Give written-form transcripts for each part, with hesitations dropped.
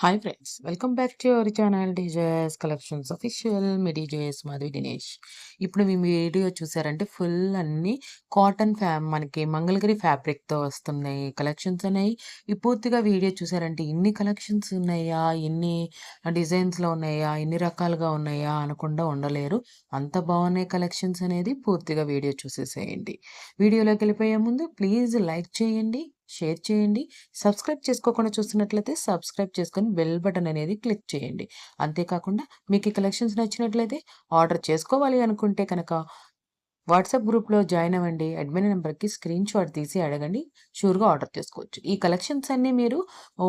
Hi friends, welcome back to our channel DJS collections official. Me DJS Madhavi Dinesh. ఇప్పుడు మీ video చూసారంటే full అన్ని cotton మనకి మంగళగిరి ఫ్యాబ్రిక్తో వస్తున్నాయి కలెక్షన్స్ అనేవి. ఈ పూర్తిగా వీడియో చూసారంటే ఇన్ని కలెక్షన్స్ ఉన్నాయా, ఇన్ని డిజైన్స్లో ఉన్నాయా, ఇన్ని రకాలుగా ఉన్నాయా అనకుండా ఉండలేరు. అంత బాగున్నాయి కలెక్షన్స్ అనేది. పూర్తిగా వీడియో చూసేసేయండి. వీడియోలోకి వెళ్ళిపోయే ముందు ప్లీజ్ లైక్ చేయండి, షేర్ చేయండి. సబ్స్క్రైబ్ చేసుకోకుండా చూస్తున్నట్లయితే సబ్స్క్రైబ్ చేసుకొని బెల్ బటన్ అనేది క్లిక్ చేయండి. అంతేకాకుండా మీకు ఈ కలెక్షన్స్ నచ్చినట్లయితే ఆర్డర్ చేసుకోవాలి అనుకుంటే కనుక వాట్సాప్ గ్రూప్లో జాయిన్ అవ్వండి. అడ్మిన్ నెంబర్కి స్క్రీన్ షాట్ తీసి అడగండి, షూర్గా ఆర్డర్ చేసుకోవచ్చు. ఈ కలెక్షన్స్ అన్నీ మీరు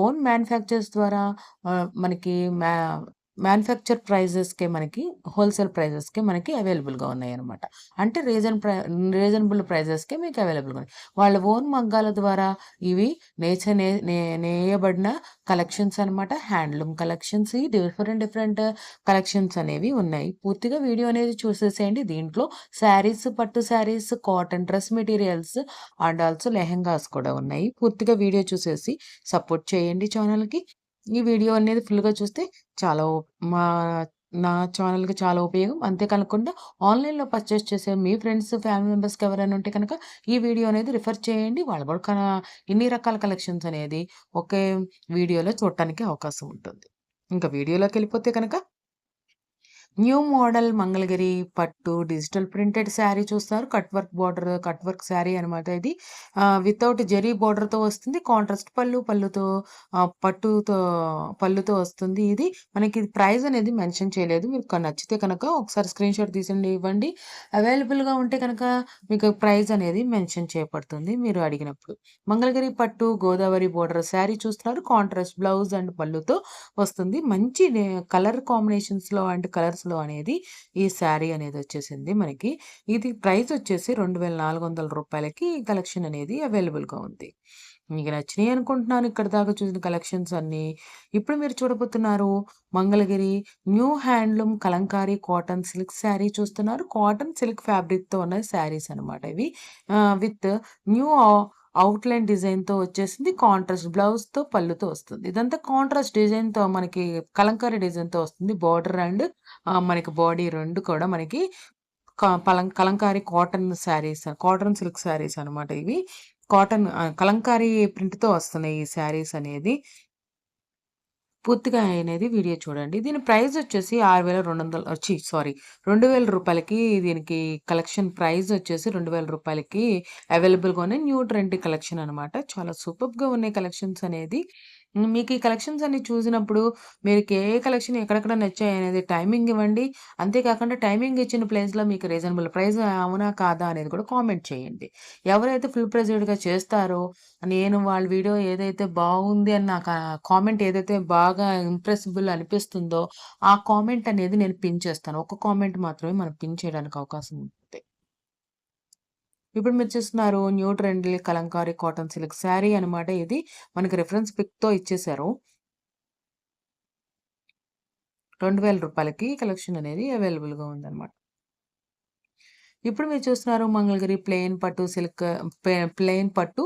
ఓన్ మ్యానుఫ్యాక్చర్స్ ద్వారా మనకి మ్యానుఫ్యాక్చర్ ప్రైజెస్కే మనకి హోల్సేల్ ప్రైజెస్కే మనకి అవైలబుల్గా ఉన్నాయన్నమాట. అంటే రీజనబుల్ ప్రైజెస్కే మీకు అవైలబుల్గా ఉన్నాయి. వాళ్ళ ఓన్ మగ్గాల ద్వారా ఇవి నేచర్ నే నే నేయబడిన కలెక్షన్స్ అనమాట. హ్యాండ్లూమ్ కలెక్షన్స్, ఈ డిఫరెంట్ డిఫరెంట్ కలెక్షన్స్ అనేవి ఉన్నాయి. పూర్తిగా వీడియో అనేది చూసేసేయండి. దీంట్లో శారీస్, పట్టు saris, cotton dress materials and also lehengas కూడా ఉన్నాయి. పూర్తిగా వీడియో చూసేసి సపోర్ట్ చేయండి ఛానల్కి. ఈ వీడియో అనేది ఫుల్గా చూస్తే చాలా మా నా ఛానల్కి చాలా ఉపయోగం. అంతేకాకుండా ఆన్లైన్లో పర్చేస్ చేసే మీ ఫ్రెండ్స్, ఫ్యామిలీ మెంబర్స్కి ఎవరైనా ఉంటే కనుక ఈ వీడియో అనేది రిఫర్ చేయండి. వాళ్ళు కూడా ఇన్ని రకాల కలెక్షన్స్ అనేది ఒకే వీడియోలో చూడటానికి అవకాశం ఉంటుంది. ఇంకా వీడియోలోకి వెళ్ళిపోతే కనుక న్యూ మోడల్ మంగళగిరి పట్టు డిజిటల్ ప్రింటెడ్ శారీ చూస్తారు. కట్ వర్క్ శారీ అనమాట ఇది. వితౌట్ జెరీ బోర్డర్‌తో వస్తుంది. కాంట్రాస్ట్ పళ్ళుతో పట్టుతో పళ్ళుతో వస్తుంది. ఇది మనకి ప్రైస్ అనేది మెన్షన్ చేయలేదు. మీకు నచ్చితే కనుక ఒకసారి స్క్రీన్‌షాట్ తీసండి ఇవ్వండి. అవైలబుల్‌గా ఉంటే కనుక మీకు ప్రైస్ అనేది మెన్షన్ చేయబడుతుంది మీరు అడిగినప్పుడు. మంగళగిరి పట్టు గోదావరి బోర్డర్ శారీ చూస్తున్నారు. కాంట్రాస్ట్ బ్లౌజ్ అండ్ పళ్ళుతో వస్తుంది. మంచి కలర్ కాంబినేషన్స్‌లో అండ్ కలర్స్‌లో అనేది ఈ శారీ అనేది వచ్చేసింది మనకి. ఇది ప్రైస్ వచ్చేసి రూ. 2400కి ఈ కలెక్షన్ అనేది అవైలబుల్‌గా ఉంది. మీకు నచ్చినాయి అనుకుంటున్నాను ఇక్కడి దాకా చూసిన కలెక్షన్స్ అన్నీ. ఇప్పుడు మీరు చూడబోతున్నారు Mangalagiri new handloom kalamkari cotton silk saree చూస్తున్నారు. కాటన్ సిల్క్ ఫ్యాబ్రిక్‌తో ఉన్న శారీస్ అనమాట ఇవి. విత్ న్యూ అవుట్‌లైన్ డిజైన్‌తో వచ్చేసింది. కాంట్రాస్ట్ బ్లౌజ్‌తో పళ్ళుతో వస్తుంది. ఇదంతా కాంట్రాస్ట్ డిజైన్‌తో మనకి కలంకారీ డిజైన్‌తో వస్తుంది. బోర్డర్ అండ్ మనకి బాడీ 2 కూడా మనకి Kalamkari cotton saris, cotton silk saris అనమాట ఇవి. కలంకారీ ప్రింట్‌తో వస్తున్నాయి ఈ శారీస్ అనేది. పూర్తిగా అనేది వీడియో చూడండి. దీని ప్రైస్ వచ్చేసి 6,200 సారీ రూ. 2,000కి దీనికి కలెక్షన్ ప్రైస్ వచ్చేసి రూ. 2,000కి అవైలబుల్‌గా ఉన్నాయి. న్యూ ట్రెండీ కలెక్షన్ అనమాట. చాలా సూపర్బ్‌గా ఉన్నాయి కలెక్షన్స్ అనేది. మీకు ఈ కలెక్షన్స్ అన్ని చూసినప్పుడు మీకు ఏ కలెక్షన్ ఎక్కడెక్కడ నచ్చాయనేది టైమింగ్ ఇవ్వండి. అంతేకాకుండా టైమింగ్ ఇచ్చిన ప్లేస్‌లో మీకు రీజనబుల్ ప్రైస్ అవునా? కాదా? అనేది కూడా కామెంట్ చేయండి. ఎవరైతే ఫుల్ ప్రెజర్డ్‌గా చేస్తారో నేను వాళ్ళ వీడియో ఏదైతే బాగుంది అని నాకు కామెంట్ ఏదైతే బాగా ఇంప్రెసిబుల్ అనిపిస్తుందో, ఆ కామెంట్ అనేది నేను పిన్ చేస్తాను. ఒక్క కామెంట్ మాత్రమే మనం పిన్ చేయడానికి అవకాశం ఉంటుంది. ఇప్పుడు మీరు చూస్తున్నారు new ట్రెండ్లీ Kalamkari cotton silk sari అనమాట ఇది. మనకి రిఫరెన్స్ పిక్‌తో ఇచ్చేసారు. రూ. 2,000కి కలెక్షన్ అనేది అవైలబుల్‌గా ఉందన్నమాట. ఇప్పుడు మీరు చూస్తున్నారు మంగళగిరి ప్లెయిన్ పట్టు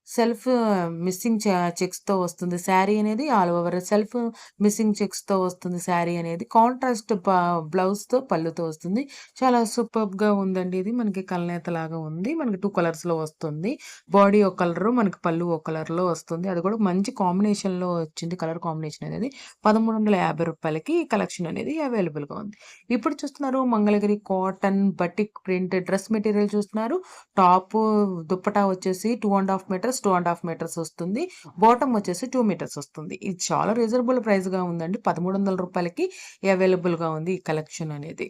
సెల్ఫ్ మిస్సింగ్ చెక్స్‌తో వస్తుంది శారీ అనేది. ఆల్ ఓవర్ సెల్ఫ్ మిస్సింగ్ చెక్స్‌తో వస్తుంది శారీ అనేది. కాంట్రాస్ట్ బ్లౌజ్‌తో పళ్ళుతో వస్తుంది. చాలా సూపర్బ్‌గా ఉందండి ఇది. మనకి కలనేతలాగా ఉంది. మనకి 2 కలర్స్‌లో వస్తుంది. బాడీ ఒక కలరు, మనకి పళ్ళు ఒక కలర్‌లో వస్తుంది. అది కూడా మంచి కాంబినేషన్‌లో వచ్చింది. కలర్ కాంబినేషన్ అనేది. రూ. 1,350కి ఈ కలెక్షన్ అనేది అవైలబుల్‌గా ఉంది. ఇప్పుడు చూస్తున్నారు Mangalagiri cotton batik print dress material చూస్తున్నారు. టాపు దుప్పటా వచ్చేసి 2 ½ మీటర్స్ వస్తుంది. బాటమ్ వచ్చేసి 2 మీటర్స్ వస్తుంది. ఇది చాలా రీజనబుల్ ప్రైస్‌గా ఉందండి. రూ. 1,300కి అవైలబుల్‌గా ఉంది ఈ కలెక్షన్ అనేది.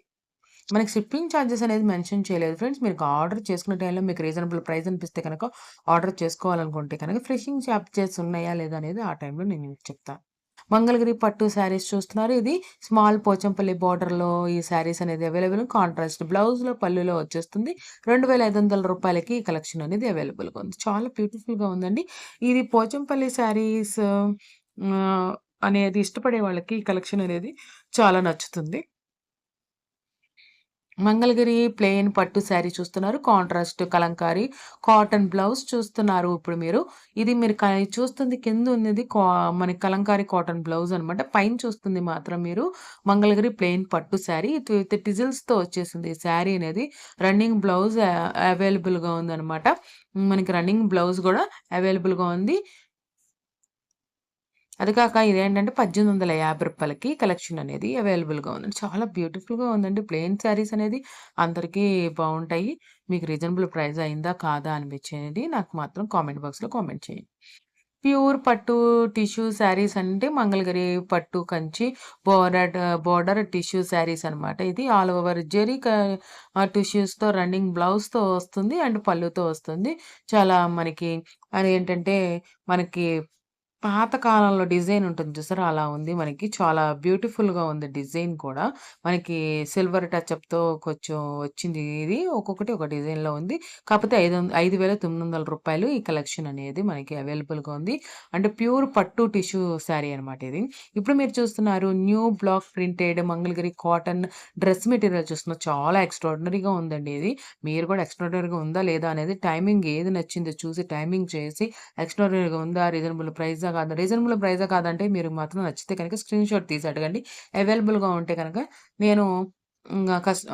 మనకి షిప్పింగ్ చార్జెస్ అనేది మెన్షన్ చేయలేదు ఫ్రెండ్స్. మీరు ఆర్డర్ చేసుకునే టైంలో మీకు రీజనబుల్ ప్రైస్ అనిపిస్తే కనుక ఆర్డర్ చేసుకోవాలనుకుంటే కనుక ఫ్రెషింగ్ చార్జెస్ ఉన్నాయా లేదా అనేది ఆ టైంలో నేను మీకు చెప్తాను. మంగళగిరి పట్టు శారీస్ చూస్తున్నారు. ఇది స్మాల్ పోచంపల్లి బోర్డర్‌లో ఈ శారీస్ అనేది అవైలబుల్. కాంట్రాస్ట్ బ్లౌజ్‌లో పళ్ళులో వచ్చేస్తుంది. రూ. 2,500కి ఈ కలెక్షన్ అనేది అవైలబుల్‌గా ఉంది. చాలా బ్యూటిఫుల్‌గా ఉందండి. ఇది పోచంపల్లి శారీస్ ఆహ్, అనేది ఇష్టపడే వాళ్ళకి ఈ కలెక్షన్ అనేది చాలా నచ్చుతుంది. మంగళగిరి ప్లెయిన్ పట్టు శారీ చూస్తున్నారు. కాంట్రాస్ట్ కలంకారీ కాటన్ బ్లౌజ్ చూస్తున్నారు ఇప్పుడు మీరు. ఇది మీరు చూస్తుంది కిందున్నది మనకి కలంకారీ కాటన్ బ్లౌజ్ అనమాట. పైన చూస్తుంది మాత్రం మీరు మంగళగిరి ప్లెయిన్ పట్టు శారీ. విత్ టిజిల్స్‌తో వచ్చేసింది ఈ శారీ అనేది. రన్నింగ్ బ్లౌజ్ అవైలబుల్‌గా ఉందనమాట. మనకి రన్నింగ్ బ్లౌజ్ గూడా అవైలబుల్‌గా ఉంది. అది కాక ఇదేంటంటే రూ. 1850కి కలెక్షన్ అనేది అవైలబుల్‌గా ఉందండి. చాలా బ్యూటిఫుల్‌గా ఉందండి. ప్లెయిన్ శారీస్ అనేది అందరికీ బావుంటాయి. మీకు రీజనబుల్ ప్రైస్ అయిందా? కాదా? అనిపించేది నాకు మాత్రం కామెంట్ బాక్స్‌లో కామెంట్ చేయండి. ప్యూర్ పట్టు టిష్యూ శారీస్ అంటే మంగళగిరి పట్టు కంచి బోర్డర్ టిష్యూ శారీస్ అనమాట. ఇది ఆల్ ఓవర్ జెరీ టిష్యూస్‌తో రన్నింగ్ బ్లౌజ్‌తో వస్తుంది. అండ్ పళ్ళుతో వస్తుంది. చాలా మనకి అదేంటంటే మనకి పాత కాలంలో డిజైన్ ఉంటుంది చూసారా? అలా ఉంది మనకి. చాలా బ్యూటిఫుల్‌గా ఉంది డిజైన్ కూడా. మనకి సిల్వర్ టచప్‌తో కొంచెం వచ్చింది ఇది. ఒక్కొక్కటి ఒక డిజైన్‌లో ఉంది. కాకపోతే రూ. 5,900 ఈ కలెక్షన్ అనేది మనకి అవైలబుల్‌గా ఉంది. అంటే ప్యూర్ పట్టు టిష్యూ శారీ అనమాట ఇది. ఇప్పుడు మీరు చూస్తున్నారు new block printed Mangalagiri cotton dress material చూస్తున్నారు. చాలా ఎక్స్ట్రార్డినరీగా ఉందండి ఇది. మీరు కూడా ఎక్స్ట్రార్డినరీగా ఉందా? లేదా? అనేది టైమింగ్ ఏది నచ్చిందో చూసి టైమింగ్ చేసి ఎక్స్ట్రార్డినరీగా ఉందా? రీజనబుల్ ప్రైజా కాదా? రీజనబుల్ ప్రైజా కాదంటే మీరు మాత్రం నచ్చితే కనుక స్క్రీన్‌షాట్ తీసి అడగండి. అవైలబుల్‌గా ఉంటే గనక నేను ఇంగ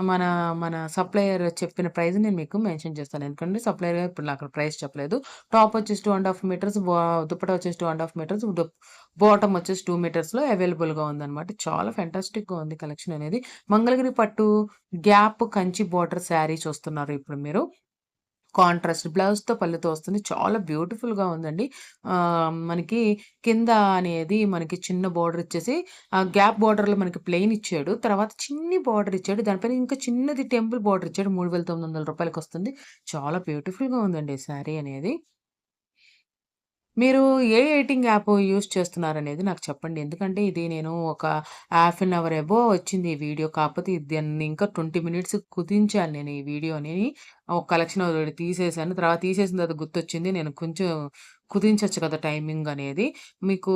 మన మన సప్లయర్ చెప్పిన ప్రైస్ నేను మీకు మెన్షన్ చేస్తాను. ఎందుకంటే సప్లయర్ గారు ఇప్పుడు నాకు ప్రైస్ చెప్పలేదు. టాప్ వచ్చేసి 2 ½ మీటర్స్ దుపట్టా వచ్చేసి 2 ½ మీటర్స్ బాటమ్ వచ్చేసి 2 మీటర్స్‌లో అవైలబుల్‌గా ఉందనమాట. చాలా ఫెంటాస్టిక్‌గా ఉంది కలెక్షన్ అనేది. మంగళగిరి పట్టు గ్యాప్ కంచి బోర్డర్ శారీ చూస్తున్నారు ఇప్పుడు మీరు. కాంట్రాస్ట్ బ్లౌజ్‌తో పళ్ళుతో వస్తుంది. చాలా బ్యూటిఫుల్‌గా ఉందండి. మనకి కింద అనేది మనకి చిన్న బోర్డర్ ఇచ్చేసి గ్యాప్ బోర్డర్‌లో మనకి ప్లెయిన్ ఇచ్చాడు. తర్వాత చిన్ని బోర్డర్ ఇచ్చాడు. దానిపైన ఇంకా చిన్నది టెంపుల్ బోర్డర్ ఇచ్చాడు. రూ. 3,900కి వస్తుంది. చాలా బ్యూటిఫుల్‌గా ఉందండి ఈ శారీ అనేది. మీరు ఏ ఎడిటింగ్ యాప్ యూజ్ చేస్తున్నారనేది నాకు చెప్పండి. ఎందుకంటే ఇది నేను ఒక హాఫ్ అన్ అవర్ అబోవ్ వచ్చింది ఈ వీడియో. కాకపోతే దాన్ని ఇంకా 20 మినిట్స్ కుదించాను నేను ఈ వీడియోని. ఒక కలెక్షన్ ఒకటి తీసేసాను. తర్వాత తీసేసిన తర్వాత గుర్తొచ్చింది. నేను కొంచెం కుదించొచ్చు కదా! టైమింగ్ అనేది. మీకు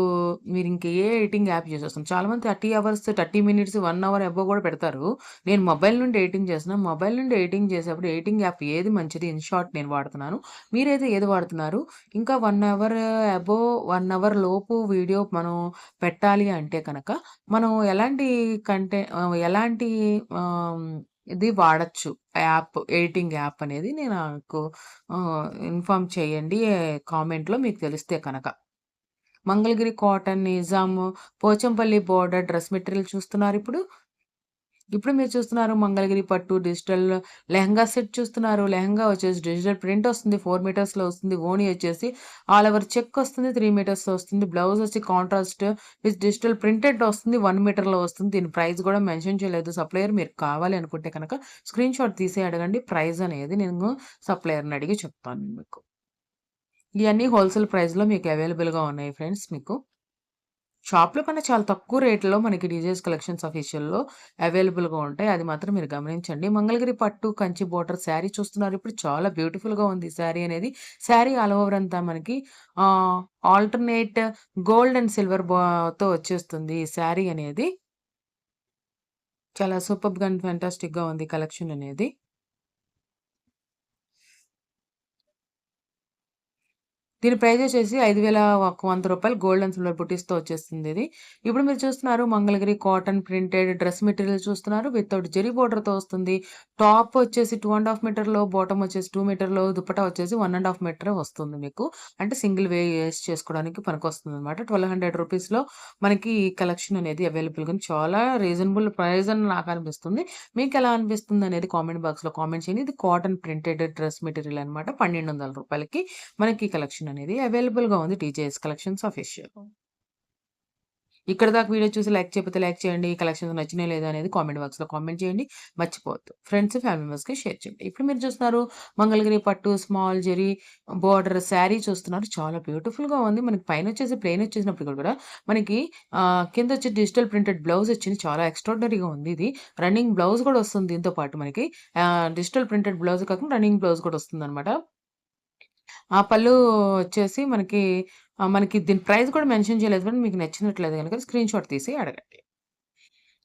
మీరింక ఏ ఎడిటింగ్ యాప్ యూజ్ చేస్తున్నారు? చాలామంది 30 అవర్స్, 30 మినిట్స్, 1 అవర్ అబోవ్ కూడా పెడతారు. నేను మొబైల్ నుండి ఎడిటింగ్ చేస్తున్నాను. మొబైల్ నుండి ఎడిటింగ్ చేసేప్పుడు ఎడిటింగ్ యాప్ ఏది మంచిది? ఇన్‌షార్ట్ నేను వాడుతున్నాను. మీరైతే ఏది వాడుతున్నారు? ఇంకా 1 అవర్ అబోవ్ 1 అవర్ లోపు వీడియో మనం పెట్టాలి అంటే కనుక, మనం ఎలాంటి ఆహ్, ఇది వాడొచ్చు యాప్, ఎడిటింగ్ యాప్ అనేది నాకు ఇన్ఫార్మ్ చేయండి కామెంట్‌లో మీకు తెలిస్తే కనక. Mangalagiri cotton, Nizam, Pochampally border dress material చూస్తున్నారిప్పుడు. ఇప్పుడు మీరు చూస్తున్నారు మంగళగిరి పట్టు డిజిటల్ లెహంగా సెట్ చూస్తున్నారు. లెహంగా వచ్చేసి డిజిటల్ ప్రింట్ వస్తుంది. 4 మీటర్స్‌లో వస్తుంది. ఓణి వచ్చేసి ఆల్ ఓవర్ చెక్ వస్తుంది. 3 మీటర్స్‌లో వస్తుంది. బ్లౌజ్ వచ్చి కాంట్రాస్ట్ విత్ డిజిటల్ ప్రింటెడ్ వస్తుంది. 1 మీటర్‌లో వస్తుంది. దీని ప్రైస్ కూడా మెన్షన్ చేయలేదు సప్లయర్. మీరు కావాలి అనుకుంటే కనుక స్క్రీన్‌షాట్ తీసి అడగండి. ప్రైస్ అనేది నేను సప్లయర్‌ని అడిగి చెప్తాను మీకు. ఇయన్నీ హోల్‌సేల్ ప్రైస్‌లో మీకు అవైలబుల్‌గా ఉన్నాయి ఫ్రెండ్స్ మీకు. షాప్‌లో కన్నా చాలా తక్కువ రేట్‌లో మనకి డీజేస్ కలెక్షన్స్ అఫీషియల్‌లో అవైలబుల్‌గా ఉంటాయి. అది మాత్రం మీరు గమనించండి. మంగళగిరి పట్టు కంచి బోర్డర్ శారీ చూస్తున్నారు. ఇప్పుడు చాలా బ్యూటిఫుల్‌గా ఉంది ఈ శారీ అనేది. శారీ ఆల్ ఓవర్ అంతా మనకి ఆహ్, ఆల్టర్‌నేట్ గోల్డ్ అండ్ సిల్వర్ తో వచ్చేస్తుంది ఈ శారీ అనేది. చాలా సూపర్బ్‌గా అండ్ ఫాంటాస్టిక్‌గా ఉంది కలెక్షన్ అనేది. దీని ప్రైస్ వచ్చేసి రూ. 5,100 గోల్డ్ అండ్ సిల్వర్ బుటీస్‌తో వచ్చేస్తుందిది. ఇప్పుడు మీరు చూస్తున్నారు Mangalagiri cotton printed dress material చూస్తున్నారు. వితౌట్ జరీ బోర్డర్‌తో వస్తుంది. టాప్ వచ్చేసి 2 ½ మీటర్‌లో, బాటమ్ వచ్చేసి 2 మీటర్‌లో, దుపట్టా వచ్చేసి 1 ½ మీటర్ వస్తుంది మీకు. అంటే సింగిల్ వేస్ చేసుకోవడానికి పనికొస్తుందనమాట. రూ. 1,200లో మనకి ఈ కలెక్షన్ అనేది అవైలబుల్‌గా ఉంది. చాలా రీజనబుల్ ప్రైస్ అని నాకనిపిస్తుంది. మీకెలా అనిపిస్తుందనేది కామెంట్ బాక్స్‌లో కామెంట్ చేయండి. ఇది కాటన్ ప్రింటెడ్ డ్రెస్ మెటీరియల్ అనమాట. రూ. 1,200కి మనకి కలెక్షన్ అనేది అవైలబుల్‌గా ఉంది టీజేఎస్ కలెక్షన్స్ ఆఫీషియల్. ఇక్కడి దాకా వీడియో చూసి లైక్ చేయకపోతే లైక్ చేయండి. కలెక్షన్స్ నచ్చినాయో లేదో అనేది కామెంట్ బాక్స్‌లో కామెంట్ చేయండి. మర్చిపోవద్దు. ఫ్రెండ్స్, ఫ్యామిలీ మెంబర్స్‌కి షేర్ చేయండి. ఇప్పుడు మీరు చూస్తున్నారు మంగళగిరి పట్టు స్మాల్ జెరీ బోర్డర్ శారీ చూస్తున్నారు. చాలా బ్యూటిఫుల్‌గా ఉంది. మనకి పైనొచ్చేసి ప్లెయిన్ వచ్చేసినప్పుడు కూడా మనకి కిందొచ్చి డిజిటల్ ప్రింటెడ్ బ్లౌజ్ వచ్చింది. చాలా ఎక్స్ట్రార్డినరీగా ఉంది ఇది. రన్నింగ్ బ్లౌజ్ కూడా వస్తుంది దీంతో పాటు మనకి. డిజిటల్ ప్రింటెడ్ బ్లౌజ్ కాకుండా రన్నింగ్ బ్లౌజ్ కూడా వస్తుందనమాట. ఆ పళ్ళు వచ్చేసి మనకి దీని ప్రైస్ కూడా మెన్షన్ చేయలేదు. కానీ మీకు నచ్చినట్లయితే గనుక స్క్రీన్‌షాట్ తీసి అడగండి.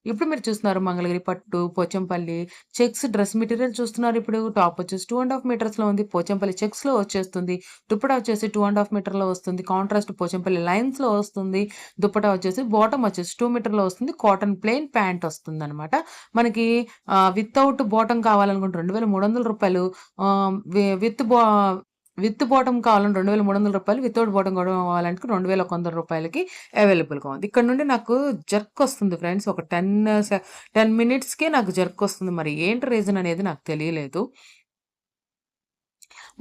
ఇప్పుడు మీరు చూస్తున్నారు మంగళగిరి పట్టు, పోచంపల్లి చెక్స్ డ్రెస్ మెటీరియల్ చూస్తున్నారు ఇప్పుడు. టాప్ వచ్చేసి 2½ మీటర్స్‌లో ఉంది. పోచంపల్లి చెక్స్‌లో వచ్చేస్తుంది. దుప్పటా వచ్చేసి 2½ మీటర్‌లో వస్తుంది. కాంట్రాస్ట్ పోచంపల్లి లైన్స్‌లో వస్తుంది. దుప్పటా వచ్చేసి బాటమ్ వచ్చేసి 2 మీటర్‌లో వస్తుంది. కాటన్ ప్లెయిన్ ప్యాంట్ వస్తుందనమాట. మనకి వితౌట్ బాటమ్ కావాలనుకుంటే రూ. 2,300 విత్ విత్ బాటమ్ కావాలంటే రూ. 2,300 వితౌట్ బాటమ్ కూడా కావాలంటే రూ. 2,100కి అవైలబుల్‌గా ఉంది. ఇక్కడ నుండి నాకు జర్కొస్తుంది ఫ్రెండ్స్. ఒక 10 మినిట్స్‌కే నాకు జర్కొస్తుంది. మరి ఏంటి రీజన్ అనేది నాకు తెలియలేదు.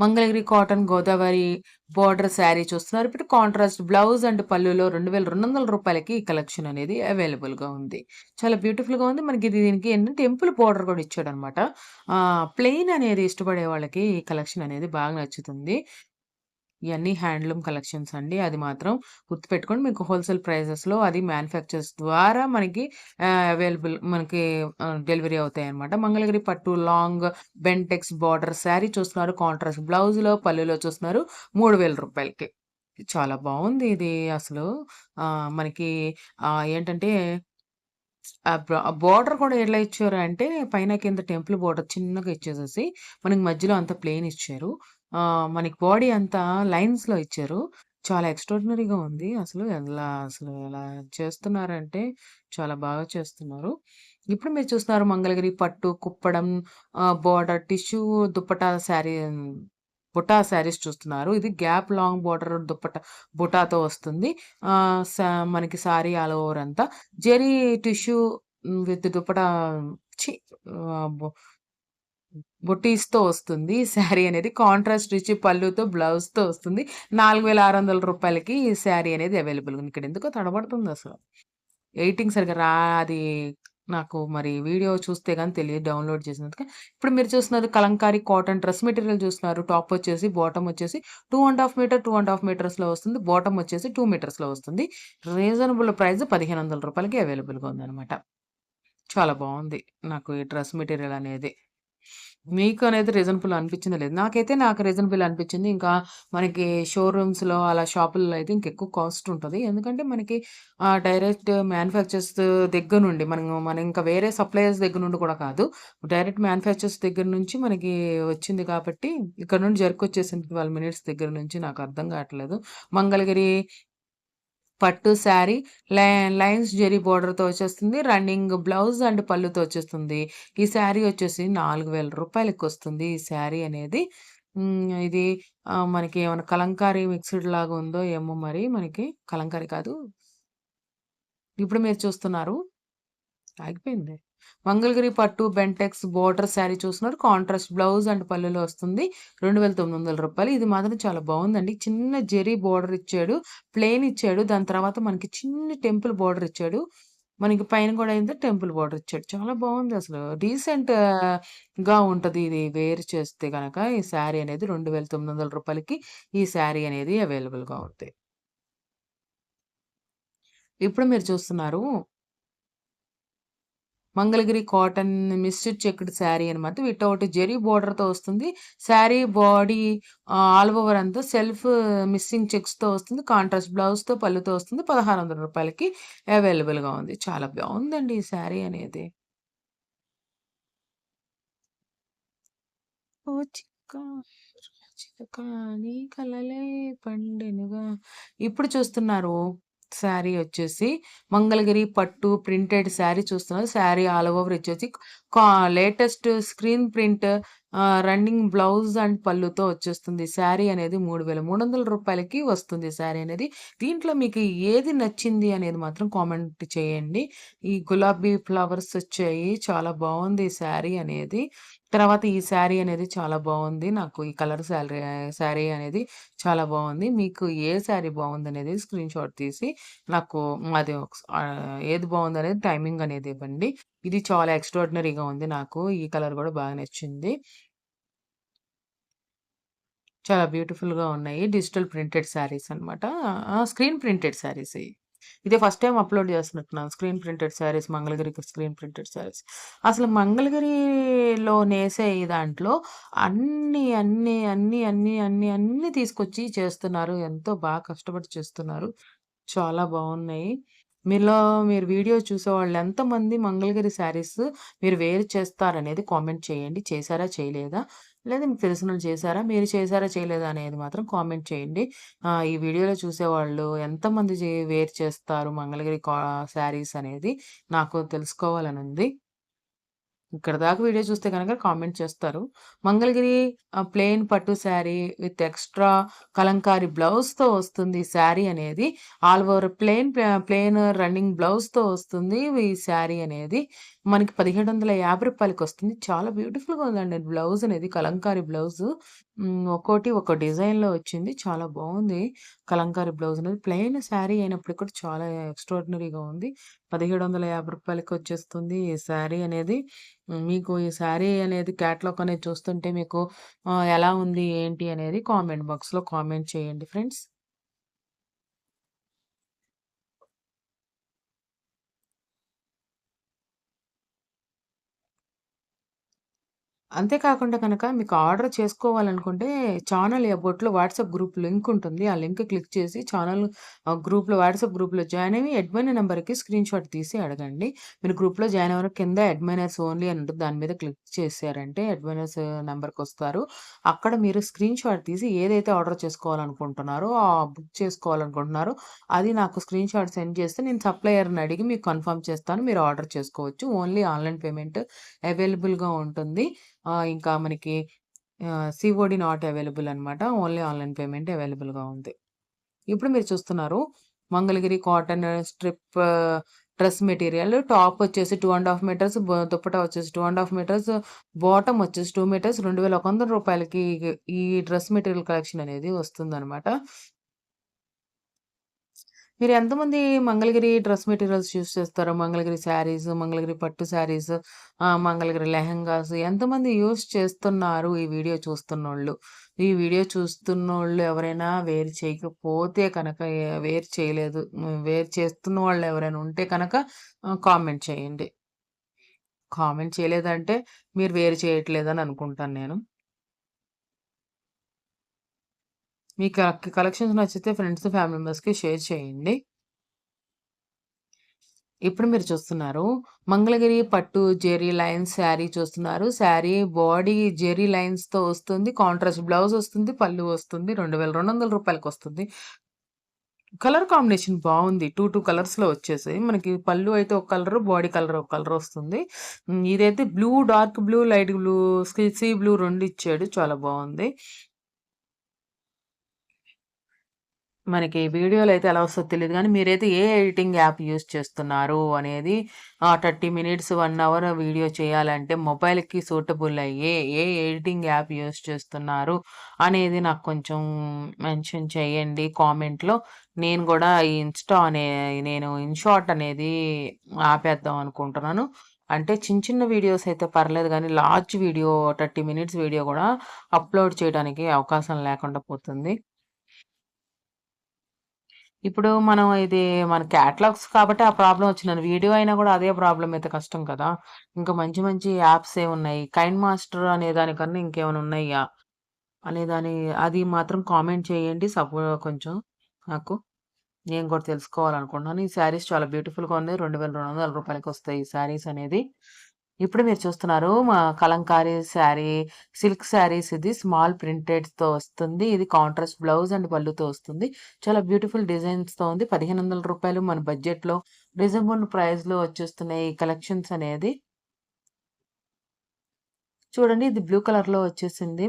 మంగళగిరి కాటన్ గోదావరి బోర్డర్ శారీ చూస్తున్నారు. ఇప్పుడు కాంట్రాస్ట్ బ్లౌజ్ అండ్ పల్లులో రూ. 2,200కి ఈ కలెక్షన్ అనేది అవైలబుల్‌గా ఉంది. చాలా బ్యూటిఫుల్‌గా ఉంది. మనకి దీనికి ఏంటంటే టెంపుల్ బోర్డర్ కూడా ఇచ్చాడనమాట. ప్లెయిన్ అనేది ఇష్టపడే వాళ్ళకి ఈ కలెక్షన్ అనేది బాగా నచ్చుతుంది. ఇయన్నీ హ్యాండ్లూమ్ కలెక్షన్స్ అండి. అది మాత్రం గుర్తుపెట్టుకోండి. మీకు హోల్‌సేల్ ప్రైజెస్‌లో అది మ్యానుఫ్యాక్చర్స్ ద్వారా మనకి మనకి డెలివరీ అవుతాయన్నమాట. మంగళగిరి పట్టు లాంగ్ బెంటెక్స్ బార్డర్ శారీ చూస్తున్నారు. కాంట్రాస్ట్ బ్లౌజ్‌లో, పల్లులో చూస్తున్నారు. రూ. 3,000కి. చాలా బావుంది ఇది అసలు. మనకి ఏంటంటే బోర్డర్ కూడా ఎట్లా ఇచ్చారు అంటే పైన కింద టెంపుల్ బోర్డర్ చిన్నగా ఇచ్చేసేసి మనకి మధ్యలో అంతా ప్లెయిన్ ఇచ్చారు. మనకి బాడీ అంతా లైన్స్‌లో ఇచ్చారు. చాలా ఎక్స్ట్రార్డినరీగా ఉంది. అసలు ఎలా చేస్తున్నారంటే చాలా బాగా చేస్తున్నారు. ఇప్పుడు మీరు చూస్తున్నారు మంగళగిరి పట్టు, కుప్పడం బోర్డర్ టిష్యూ దుప్పటా శారీ బుటా శారీస్ చూస్తున్నారు. ఇది గ్యాప్ లాంగ్ బోర్డర్ బుటాతో వస్తుంది. ఆహ్, స మనకి సారీ ఆల్ ఓవర్ అంతా జెరీ టిష్యూ విత్ దుపట్టా ఛీ! ఆహ్, బొ బుటీస్‌తో వస్తుంది. ఈ శారీ అనేది కాంట్రాస్ట్ రిచ్ పళ్ళుతో, బ్లౌజ్‌తో వస్తుంది. రూ. 4,600కి ఈ శారీ అనేది అవైలబుల్‌గా ఉంది. ఇక్కడ ఎందుకో తడబడుతుందసలు. ఎడిటింగ్ సరిగ్గా అది నాకు మరి వీడియో చూస్తే గాని తెలియదు డౌన్‌లోడ్ చేసినందుకు. ఇప్పుడు మీరు చూస్తున్నది కలంకారీ కాటన్ డ్రెస్ మెటీరియల్ చూస్తున్నారు. టాప్ వచ్చేసి, బాటమ్ వచ్చేసి 2½ మీటర్స్‌లో వస్తుంది. బాటమ్ వచ్చేసి 2 మీటర్స్‌లో వస్తుంది. రీజనబుల్ ప్రైస్ రూ. 1,500కి అవైలబుల్‌గా ఉందనమాట. చాలా బావుంది. నాకు ఈ డ్రెస్ మెటీరియల్ అనేది. మీకు అనేది రీజనబుల్ అనిపించిందా లేదా? నాకు రీజనబుల్ అనిపించింది. ఇంకా మనకి షోరూమ్స్‌లో అలా షాపుల్లో అయితే ఇంకెక్కువ కాస్ట్ ఉంటది. ఎందుకంటే మనకి డైరెక్ట్ మ్యానుఫ్యాక్చర్స్ దగ్గర నుండి మనం ఇంకా వేరే సప్లయర్స్ దగ్గర నుండి కూడా కాదు. డైరెక్ట్ మ్యానుఫ్యాక్చర్స్ దగ్గర నుంచి మనకి వచ్చింది కాబట్టి ఇక్కడ నుండి జర్కొచ్చేసింది 12 మినిట్స్ దగ్గర నుంచి నాకు అర్థం కావట్లేదు. మంగళగిరి పట్టు శారీ లై లైన్స్ జెరీ బోర్డర్‌తో వచ్చేస్తుంది. రన్నింగ్ బ్లౌజ్ అండ్ పళ్ళుతో వచ్చేస్తుంది. ఈ శారీ వచ్చేసి రూ. 4,000కొస్తుంది ఈ శారీ అనేది. ఇది మనకి ఏమన్నా కలంకారీ మిక్స్‌డ్ లాగా ఉందో ఏమో మరి మనకి కలంకారీ కాదు. ఇప్పుడు మీరు చూస్తున్నారు ఆగిపోయింది. మంగళగిరి పట్టు బెంటెక్స్ బోర్డర్ శారీ చూస్తున్నారు. కాంట్రాస్ట్ బ్లౌజ్ అండ్ పళ్ళులో వస్తుంది. రూ. 2,900 ఇది మాత్రం చాలా బావుందండి. చిన్న జెరీ బోర్డర్ ఇచ్చాడు. ప్లెయిన్ ఇచ్చాడు. దాని తర్వాత మనకి చిన్ని టెంపుల్ బోర్డర్ ఇచ్చాడు. మనకి పైన కూడా ఏంది టెంపుల్ బోర్డర్ ఇచ్చాడు. చాలా బావుందసలు. గా ఉంటది ఇది వేర్ చేస్తే గనక ఈ శారీ అనేది రూ. 2,900కి ఈ శారీ అనేది అవైలబుల్‌గా ఉంది. ఇప్పుడు మీరు చూస్తున్నారు మంగళగిరి కాటన్ మిస్టెడ్ చెక్డ్ శారీ అనమాట. వితౌట్ జెరీ బోర్డర్‌తో వస్తుంది. శారీ బాడీ ఆల్ ఓవర్ అంతా సెల్ఫ్ మిస్సింగ్ చెక్స్‌తో వస్తుంది. కాంట్రాస్ట్ బ్లౌజ్‌తో, పళ్ళుతో వస్తుంది. రూ. 1,600కి అవైలబుల్‌గా ఉంది. చాలా బావుందండి ఈ శారీ అనేది. ఓ చిక్క చిలక నీ కలలే పండెనుగా. ఇప్పుడు చూస్తున్నారు శారీ వచ్చేసి మంగళగిరి పట్టు ప్రింటెడ్ శారీ చూస్తున్నారు. శారీ ఆల్ ఓవర్ వచ్చేసి కా latest screen print running blouse and పళ్ళుతో వచ్చేస్తుంది. శారీ అనేది రూ. 3,300కి వస్తుంది శారీ అనేది. దీంట్లో మీకు ఏది నచ్చింది అనేది మాత్రం కామెంట్ చేయండి. ఈ గులాబీ ఫ్లవర్స్ వచ్చాయి. చాలా బావుంది ఈ శారీ అనేది. తర్వాత ఈ శారీ అనేది చాలా బావుంది. నాకు ఈ కలర్ శారీ అనేది చాలా బావుంది. మీకు ఏ శారీ బావుందనేది స్క్రీన్‌షాట్ తీసి నాకు ఏది బావుందనేది టైమింగ్ అనేది ఇవ్వండి. ఇది చాలా ఎక్స్ట్రార్డినరీగా ఉంది నాకు. ఈ కలర్ గూడా బాగా నచ్చింది. చాలా బ్యూటిఫుల్‌గా ఉన్నాయి. డిజిటల్ ప్రింటెడ్ శారీస్ అన్నమాట. స్క్రీన్ ప్రింటెడ్ శారీస్ ఇయి. ఇదే ఫస్ట్ టైమ్ అప్‌లోడ్ చేస్తున్నట్టున్నాను. స్క్రీన్ ప్రింటెడ్ శారీస్ మంగళగిరికి స్క్రీన్ ప్రింటెడ్ శారీస్. అసలు మంగళగిరిలో నేసే ఈ దాంట్లో అన్నీ తీసుకొచ్చి చేస్తున్నారు. ఎంతో బాగా కష్టపడి చేస్తున్నారు. చాలా బావున్నాయి. మీలో మీరు వీడియో చూసేవాళ్ళు ఎంతమంది మంగళగిరి శారీస్ మీరు వేర్ చేస్తారనేది కామెంట్ చేయండి. చేశారా? చేయలేదా? లేదా మీకు తెలిసినోళ్ళు చేశారా? మీరు చేశారా? చేయలేదా? అనేది మాత్రం కామెంట్ చేయండి. ఈ వీడియోలో చూసేవాళ్ళు ఎంతమంది వేర్ చేస్తారు మంగళగిరి శారీస్ అనేది నాకు తెలుసుకోవాలనుంది. ఇక్కడ దాకా వీడియో చూస్తే గనక కామెంట్ చేస్తారు. మంగళగిరి ప్లెయిన్ పట్టు శారీ విత్ ఎక్స్‌ట్రా కలంకారీ బ్లౌజ్‌తో వస్తుంది శారీ అనేది. ఆల్ ఓవర్ ప్లెయిన్ రన్నింగ్ బ్లౌజ్‌తో వస్తుంది ఈ శారీ అనేది. మనకి రూ. 1750 వస్తుంది. చాలా బ్యూటిఫుల్‌గా ఉందండి బ్లౌజ్ అనేది కలంకారీ బ్లౌజు. ఒక్కోటి ఒక్కో డిజైన్‌లో వచ్చింది. చాలా బావుంది. కలంకారీ బ్లౌజ్ అనేది. ప్లెయిన్ శారీ అయినప్పటికి కూడా చాలా ఎక్స్‌ట్రార్డినరీగా ఉంది. రూ. 1750కి వచ్చేస్తుంది ఈ శారీ అనేది. మీకు ఈ శారీ అనేది క్యాటలాగ్ అనేది చూస్తుంటే మీకు ఎలా ఉంది? ఏంటి? అనేది కామెంట్ బాక్స్‌లో కామెంట్ చేయండి ఫ్రెండ్స్. అంతే కాకుండా గనక మీకు ఆర్డర్ చేసుకోవాలనుకుంటే ఛానల్ అబౌట్‌లో వాట్సాప్ గ్రూప్ లింక్ ఉంటుంది. ఆ లింక్ క్లిక్ చేసి ఛానల్ గ్రూప్‌లో వాట్సాప్ గ్రూప్‌లో జాయిన్ అయ్యి అడ్మిన్ నంబర్‌కి స్క్రీన్‌షాట్ తీసి అడగండి. మీరు గ్రూప్‌లో జాయిన్ అవ్వగానే కింద అడ్మినర్స్ ఓన్లీ అని ఉంటుంది. దాని మీద క్లిక్ చేశారంటే అడ్మినర్స్ నంబర్‌కొస్తారు. అక్కడ మీరు స్క్రీన్‌షాట్ తీసి ఏదైతే ఆర్డర్ చేసుకోవాలనుకుంటున్నారో, బుక్ చేసుకోవాలనుకుంటున్నారో అది నాకు స్క్రీన్‌షాట్ సెండ్ చేస్తే నేను సప్లయర్‌ని అడిగి మీకు కన్ఫర్మ్ చేస్తాను. మీరు ఆర్డర్ చేసుకోవచ్చు. ఓన్లీ ఆన్‌లైన్ పేమెంట్ అవైలబుల్‌గా ఉంటుంది. ఇంకా మనకి సీఓడీ నాట్ అవైలబుల్ అనమాట. ఓన్లీ ఆన్‌లైన్ పేమెంటే అవైలబుల్‌గా ఉంది. ఇప్పుడు మీరు చూస్తున్నారు Mangalagiri cotton strip dress material. Top వచ్చేసి 2½ మీటర్స్, దుపట్టా వచ్చేసి 2½ మీటర్స్, బాటమ్ వచ్చేసి 2 మీటర్స్ రూ. 2100కి ఈ డ్రెస్ మెటీరియల్ కలెక్షన్ అనేది వస్తుందనమాట. మీరు ఎంతమంది మంగళగిరి డ్రెస్ మెటీరియల్స్ యూజ్ చేస్తారో? మంగళగిరి శారీస్, మంగళగిరి పట్టు శారీస్, మంగళగిరి లెహెంగాస్ ఎంతమంది యూజ్ చేస్తున్నారు ఈ వీడియో చూస్తున్నోళ్ళు? ఈ వీడియో చూస్తున్నోళ్ళు ఎవరైనా వేర్ చేయకపోతే కనుక వేర్ చేయలేదు. వేర్ చేస్తున్న వాళ్ళు ఎవరైనా ఉంటే కనుక కామెంట్ చేయండి. కామెంట్ చేయలేదంటే మీరు వేర్ చేయట్లేదని అనుకుంటాను నేను. మీకు కలెక్షన్స్ నచ్చితే ఫ్రెండ్స్, ఫ్యామిలీ మెంబర్స్‌కి షేర్ చేయండి. ఇప్పుడు మీరు చూస్తున్నారు. మంగళగిరి పట్టు జెర్రీ లైన్స్ శారీ చూస్తున్నారు. శారీ బాడీ జెర్రీ లైన్స్‌తో వస్తుంది. కాంట్రాస్ట్ బ్లౌజ్ వస్తుంది. పల్లు వస్తుంది. రూ. 2200 కలర్ కాంబినేషన్ బావుంది. 2 కలర్స్‌లో వచ్చేసాయి. మనకి పల్లు అయితే ఒక కలరు, బాడీ కలర్ ఒక కలర్ వస్తుంది. ఇదైతే blue, dark blue, light blue, sea blue 2 ఇచ్చాడు. చాలా బావుంది. మనకి వీడియోలో అయితే ఎలా వస్తదో తెలీదు గానీ, మీరైతే ఏ ఎడిటింగ్ యాప్ యూజ్ చేస్తున్నారు అనేది 30 మినిట్స్, 1 అవర్ వీడియో చేయాలంటే మొబైల్‌కి సూటబుల్ అయ్యే ఏ ఎడిటింగ్ యాప్ యూజ్ చేస్తున్నారు అనేది నాకు కొంచెం మెన్షన్ చేయండి కామెంట్‌లో. నేను గూడా ఈ నేను ఇన్‌షాట్ అనేది ఆపేద్దాం అనుకుంటున్నాను. అంటే చిన్న చిన్న వీడియోస్ అయితే పర్లేదు గానీ, లార్జ్ వీడియో 30 మినిట్స్ వీడియో గూడా అప్‌లోడ్ చేయడానికి అవకాశం లేకుండా పోతుంది. ఇప్పుడు మనం ఇది మన క్యాటలాగ్స్ కాబట్టి ఆ ప్రాబ్లమ్ వచ్చిందండి. వీడియో అయినా గూడా అదే ప్రాబ్లమ్ అయితే కష్టం కదా! ఇంకా మంచి మంచి యాప్స్ ఏమున్నాయి? కైన్ మాస్టర్ అనే దానికన్నా ఇంకేమైనా ఉన్నాయా? అనే దాని అది మాత్రం కామెంట్ చేయండి. కొంచెం నాకు. నేను కూడా తెలుసుకోవాలనుకుంటున్నాను. ఈ శారీస్ చాలా బ్యూటిఫుల్‌గా ఉన్నాయి. రూ. 2200 ఈ శారీస్ అనేది. ఇప్పుడు మీరు చూస్తున్నారు కలంకారీ శారీ, సిల్క్ శారీస్ ఇది స్మాల్ ప్రింటెడ్స్‌తో వస్తుంది. ఇది కాంట్రాస్ట్ బ్లౌజ్ అండ్ పళ్ళుతో వస్తుంది. చాలా బ్యూటిఫుల్ డిజైన్స్‌తో ఉంది. రూ. 1500 మన బడ్జెట్‌లో రీజనబుల్ ప్రైస్‌లో వచ్చేస్తున్నాయి ఈ కలెక్షన్స్ అనేది. చూడండి ఇది బ్లూ కలర్‌లో వచ్చేసింది.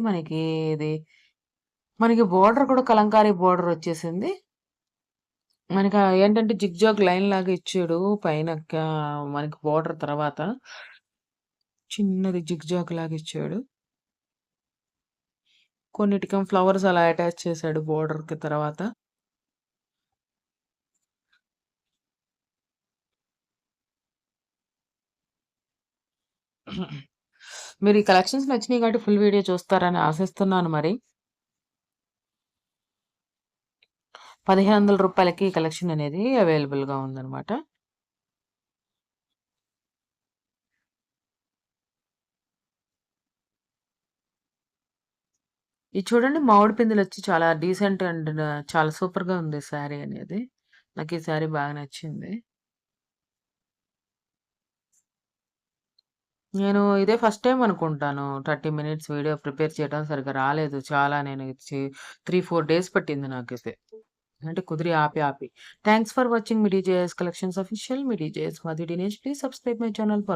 మనకి బోర్డర్ కూడా కలంకారీ బోర్డర్ వచ్చేసింది. ఏంటంటే జిగ్‌జాగ్ లైన్‌లాగా ఇచ్చాడు పైన మనకి బోర్డర్ తర్వాత. చిన్నది జిగ్‌జాగ్ లాగా ఇచ్చాడు. కొన్నిటికేమో ఫ్లవర్స్ అలా అటాచ్ చేశాడు బోర్డర్‌కి తర్వాత. మీరు ఈ కలెక్షన్స్ నచ్చినాయి కాబట్టి ఫుల్ వీడియో చూస్తారని ఆశిస్తున్నాను మరి. రూ. 1500కి ఈ కలెక్షన్ అనేది అవైలబుల్‌గా ఉందన్నమాట. ఇది చూడండి మామిడి పిందెలొచ్చి చాలా డీసెంట్ అండ్ చాలా సూపర్‌గా ఉంది శారీ అనేది. నాకు ఈ శారీ బాగా నచ్చింది. నేను ఇదే ఫస్ట్ టైమ్ అనుకుంటాను. 30 మినిట్స్ వీడియో ప్రిపేర్ చేయడం సరిగ్గా రాలేదు. చాలా నేను ఇచ్చి 3, 4 డేస్ పట్టింది నాకైతే. అంటే కుదిరి ఆపి. Thanks for watching MIDI JS collections official. MIDI JS Madhu Dinesh. Please subscribe my channel for